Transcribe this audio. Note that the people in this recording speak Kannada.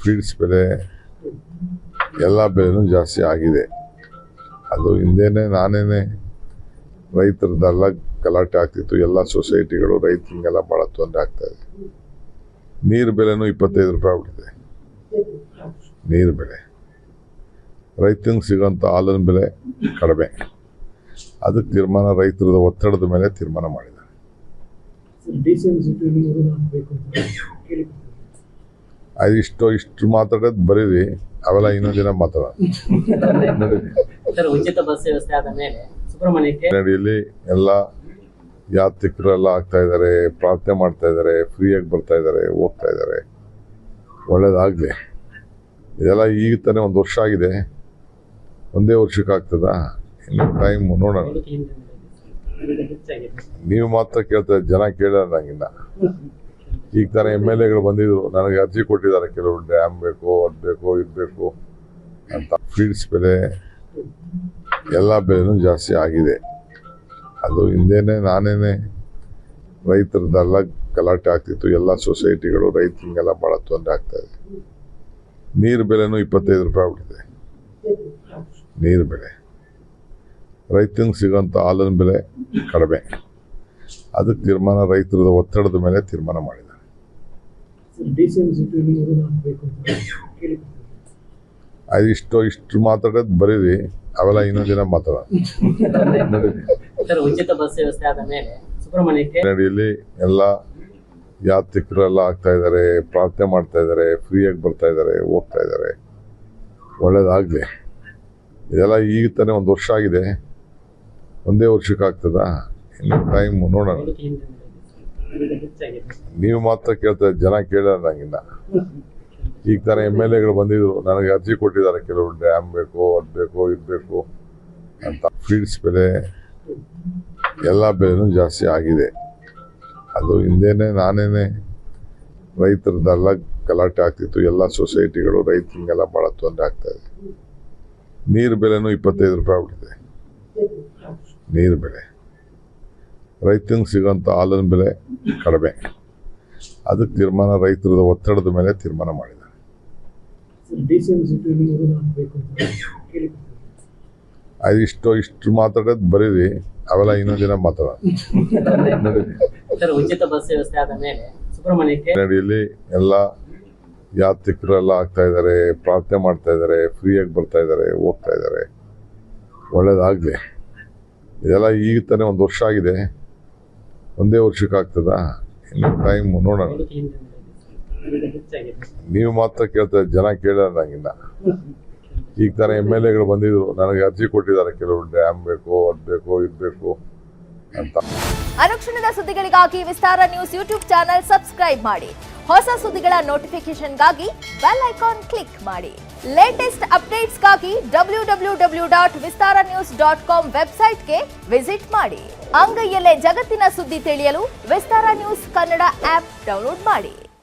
ಫೀಡ್ಸ್ ಬೆಲೆ ಎಲ್ಲ ಬೆಲೆನೂ ಜಾಸ್ತಿ ಆಗಿದೆ. ಅದು ಹಿಂದೆನೇ ನಾನೇನೆ ರೈತರದೆಲ್ಲ ಗಲಾಟೆ ಆಗ್ತಿತ್ತು. ಎಲ್ಲ ಸೊಸೈಟಿಗಳು ರೈತರಿಗೆಲ್ಲ ಭಾಳ ತೊಂದರೆ ಆಗ್ತಾ ಇದೆ. ನೀರು ಬೆಲೆನೂ 25 ರೂಪಾಯಿ ಆಗ್ಬಿಟ್ಟಿದೆ. ನೀರು ಬೆಲೆ, ರೈತನಿಗೆ ಸಿಗೋಂಥ ಹಾಲಿನ ಬೆಲೆ ಕಡಿಮೆ. ಅದಕ್ಕೆ ತೀರ್ಮಾನ ರೈತರದ ಒತ್ತಡದ ಮೇಲೆ ತೀರ್ಮಾನ ಮಾಡಿದ್ದಾರೆ. ಅದು ಇಷ್ಟು ಮಾತಾಡೋದು ಬರೀರಿ, ಅವೆಲ್ಲ ಇನ್ನೊಂದು ದಿನ ಮಾತಾಡೋಣ. ಉಚಿತ ಬಸ್ ವ್ಯವಸ್ಥೆ ಆದ ಮೇಲೆ ಸುಬ್ರಹ್ಮಣ್ಯಕ್ಕೆ ನಡಿಯಲ್ಲಿ ಎಲ್ಲ ಯಾತ್ರಿಕರೆಲ್ಲ ಆಗ್ತಾ ಇದ್ದಾರೆ, ಪ್ರಾರ್ಥನೆ ಮಾಡ್ತಾ ಇದ್ದಾರೆ, ಫ್ರೀಯಾಗಿ ಬರ್ತಾ ಇದ್ದಾರೆ, ಹೋಗ್ತಾ ಇದ್ದಾರೆ. ಒಳ್ಳೇದಾಗಲಿ. ಇದೆಲ್ಲ ಈಗ ತಾನೇ 1 ವರ್ಷ ಆಗಿದೆ. ಒಂದೇ ವರ್ಷಕ್ಕೆ ಆಗ್ತದ? ಇನ್ನು ಟೈಮ್ ನೋಡೋಣ. ನೀವು ಮಾತ್ರ ಕೇಳ್ತಾ ಜನ ಕೇಳೋದಂಗಿಲ್ಲ. ಈಗ ತಾನೇ MLAಗಳು ಬಂದಿದ್ರು, ನನಗೆ ಅರ್ಜಿ ಕೊಟ್ಟಿದ್ದಾರೆ. ಕೆಲವರು ಡ್ಯಾಮ್ ಬೇಕು, ಅದು ಬೇಕು, ಇದು ಬೇಕು ಅಂತ. ಫೀಡ್ಸ್ ಬೆಲೆ ಎಲ್ಲ ಬೆಲೆನೂ ಜಾಸ್ತಿ ಆಗಿದೆ. ಅದು ಹಿಂದೆನೇ ನಾನೇನೆ ರೈತರದೆಲ್ಲ ಗಲಾಟೆ ಆಗ್ತಿತ್ತು. ಎಲ್ಲ ಸೊಸೈಟಿಗಳು ರೈತರಿಗೆಲ್ಲ ಭಾಳ ತೊಂದರೆ ಆಗ್ತಾ ಇದೆ. ನೀರು ಬೆಲೆನೂ 25 ರೂಪಾಯಿ ಆಗ್ಬಿಟ್ಟಿದೆ. ನೀರು ಬೆಲೆ, ರೈತನಿಗೆ ಸಿಗೋಂಥ ಹಾಲಿನ ಬೆಲೆ ಕಡಿಮೆ. ಅದಕ್ಕೆ ತೀರ್ಮಾನ ರೈತರದ ಒತ್ತಡದ ಮೇಲೆ ತೀರ್ಮಾನ ಮಾಡಿದ್ದಾರೆ. ಅದು ಇಷ್ಟು ಮಾತಾಡೋದು ಬರೀರಿ, ಅವೆಲ್ಲ ಇನ್ನೊಂದು ದಿನ ಮಾತಾಡೋಣ. ಉಚಿತ ಬಸ್ ವ್ಯವಸ್ಥೆ ಆದ ಮೇಲೆ ಸುಬ್ರಹ್ಮಣ್ಯಕ್ಕೆ ನಡಿಯಲ್ಲಿ ಎಲ್ಲ ಯಾತ್ರಿಕರೆಲ್ಲ ಆಗ್ತಾ ಇದ್ದಾರೆ, ಪ್ರಾರ್ಥನೆ ಮಾಡ್ತಾ ಇದ್ದಾರೆ, ಫ್ರೀಯಾಗಿ ಬರ್ತಾ ಇದ್ದಾರೆ, ಹೋಗ್ತಾ ಇದ್ದಾರೆ. ಒಳ್ಳೇದಾಗಲಿ. ಇದೆಲ್ಲ ಈಗ ತಾನೇ 1 ವರ್ಷ ಆಗಿದೆ. ಒಂದೇ ವರ್ಷಕ್ಕೆ ಆಗ್ತದ? ಇನ್ನು ಟೈಮ್ ನೋಡೋಣ. ನೀವು ಮಾತ್ರ ಕೇಳ್ತಾ ಜನ ಕೇಳೋದಂಗಿಲ್ಲ. ಈಗ ತಾನೇ MLAಗಳು ಬಂದಿದ್ರು, ನನಗೆ ಅರ್ಜಿ ಕೊಟ್ಟಿದ್ದಾರೆ. ಕೆಲವರು ಡ್ಯಾಮ್ ಬೇಕು, ಅದು ಬೇಕು, ಇದು ಬೇಕು ಅಂತ. ಫೀಡ್ಸ್ ಬೆಲೆ ಎಲ್ಲ ಬೆಲೆನೂ ಜಾಸ್ತಿ ಆಗಿದೆ. ಅದು ಹಿಂದೆನೇ ನಾನೇನೆ ರೈತರದೆಲ್ಲ ಗಲಾಟೆ ಆಗ್ತಿತ್ತು. ಎಲ್ಲ ಸೊಸೈಟಿಗಳು ರೈತರಿಗೆಲ್ಲ ಭಾಳ ತೊಂದರೆ ಆಗ್ತಾ ಇದೆ. ನೀರು ಬೆಲೆನೂ 25 ರೂಪಾಯಿ ಆಗ್ಬಿಟ್ಟಿದೆ. ನೀರು ಬೆಲೆ, ರೈತನಿಗೆ ಸಿಗೋಂಥ ಹಾಲಿನ ಬೆಲೆ ಕಡಿಮೆ. ಅದಕ್ಕೆ ತೀರ್ಮಾನ ರೈತರದ ಒತ್ತಡದ ಮೇಲೆ ತೀರ್ಮಾನ ಮಾಡಿದ್ದಾರೆ. ಅದು ಇಷ್ಟು ಮಾತಾಡೋದು ಬರೀರಿ, ಅವೆಲ್ಲ ಇನ್ನೊಂದು ದಿನ ಮಾತಾಡೋಣ. ಉಚಿತ ಬಸ್ ವ್ಯವಸ್ಥೆ ಆದ ಮೇಲೆ ಸುಬ್ರಹ್ಮಣ್ಯಕ್ಕೆ ನಡಿಯಲ್ಲಿ ಎಲ್ಲ ಯಾತ್ರಿಕರೆಲ್ಲ ಆಗ್ತಾ ಇದ್ದಾರೆ, ಪ್ರಾರ್ಥನೆ ಮಾಡ್ತಾ ಇದ್ದಾರೆ, ಫ್ರೀಯಾಗಿ ಬರ್ತಾ ಇದ್ದಾರೆ, ಹೋಗ್ತಾ ಇದ್ದಾರೆ. ಒಳ್ಳೇದಾಗಲಿ. ಇದೆಲ್ಲ ಈಗ ತಾನೇ 1 ವರ್ಷ ಆಗಿದೆ. ಒಂದೇ ವರ್ಷಕ್ಕೆ ಆಗ್ತದ? ಇನ್ನು ಟೈಮ್ ನೋಡೋಣ. ನೀವು ಮಾತ್ರ ಕೇಳ್ತಾ ಜನ ಕೇಳೋದಂಗಿಲ್ಲ. ಈಗ ತಾನೇ MLAಗಳು ಬಂದಿದ್ರು, ನನಗೆ ಅರ್ಜಿ ಕೊಟ್ಟಿದ್ದಾರೆ. ಕೆಲವರು ಡ್ಯಾಮ್ ಬೇಕು, ಅದು ಬೇಕು, ಇದು ಬೇಕು ಅಂತ. ಅನುಕ್ಷಣದ ಸುದ್ದಿಗಳಿಗಾಗಿ ವಿಸ್ತಾರ ನ್ಯೂಸ್ ಯೂಟ್ಯೂಬ್ ಚಾನೆಲ್ ಸಬ್ಸ್ಕ್ರೈಬ್ ಮಾಡಿ. ಹೊಸ ಸುದ್ದಿಗಳ ನೋಟಿಫಿಕೇಶನ್ಗಾಗಿ ಬೆಲ್ ಐಕಾನ್ ಕ್ಲಿಕ್ ಮಾಡಿ. ಲೇಟೆಸ್ಟ್ ಅಪ್ಡೇಟ್ಸ್ಗಾಗಿ www.vistaranews.com ವೆಬ್ಸೈಟ್ಗೆ ವಿಸಿಟ್ ಮಾಡಿ. ಅಂಗೈಯಲ್ಲೇ ಜಗತ್ತಿನ ಸುದ್ದಿ ತಿಳಿಯಲು ವಿಸ್ತಾರ ನ್ಯೂಸ್ ಕನ್ನಡ ಆಪ್ ಡೌನ್ಲೋಡ್ ಮಾಡಿ.